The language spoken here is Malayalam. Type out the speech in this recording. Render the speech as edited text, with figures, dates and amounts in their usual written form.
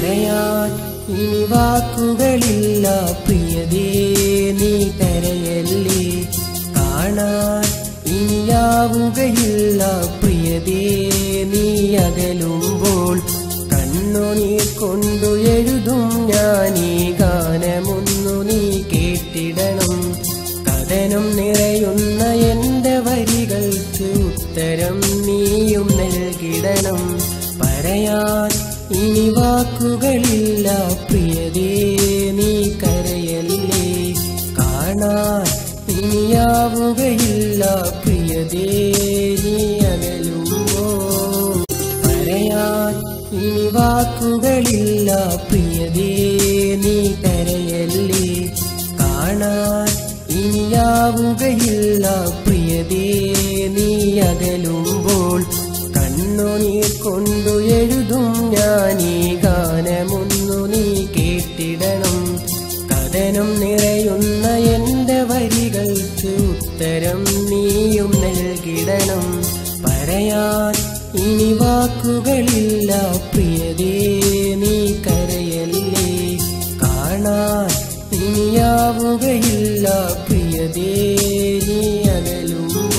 പറയാൻ ഇനി വാക്കുകളില്ല പ്രിയതേ നീ കരയല്ലേ കാണാൻ ഇനിയാവുകയില്ല പ്രിയതേ നീ അകലുമ്പോൾ കണ്ണുനീർ കൊണ്ടു എഴുതും ഞാനീ ഗാനമൊന്നു നീ കേട്ടിടണം കഥനം നിറയുന്ന എന്റെ വരികൾക്ക് ഉത്തരം നീയും നൽകിടണം പറയാൻ ഇനി വാക്കുകളില്ല പ്രിയതേ നീ കരയല്ലേ കാണാൻ ഇനിയാവുകയില്ല പ്രിയതേ നീ അകലുമ്പോൾ പറയാൻ ഇനി വാക്കുകളില്ല പ്രിയതേ നീ കരയല്ലേ കാണാൻ ഇനിയാവുകയില്ല പ്രിയതേ നീ അകലുമ്പോൾ കണ്ണുനീർ കൊണ്ടു എഴുതും ഞാനീ ഗാനമൊന്നു നീ കേട്ടിടണം കഥനം നിറയുന്ന എന്റെ വരികൾക്ക് ഉത്തരം നീയും നൽകിടണം പറയാൻ ഇനി വാക്കുകളില്ല പ്രിയതേ നീ കരയല്ലേ കാണാൻ ഇനിയാവുകയില്ല പ്രിയതേ നീ അകലുമ്പോൾ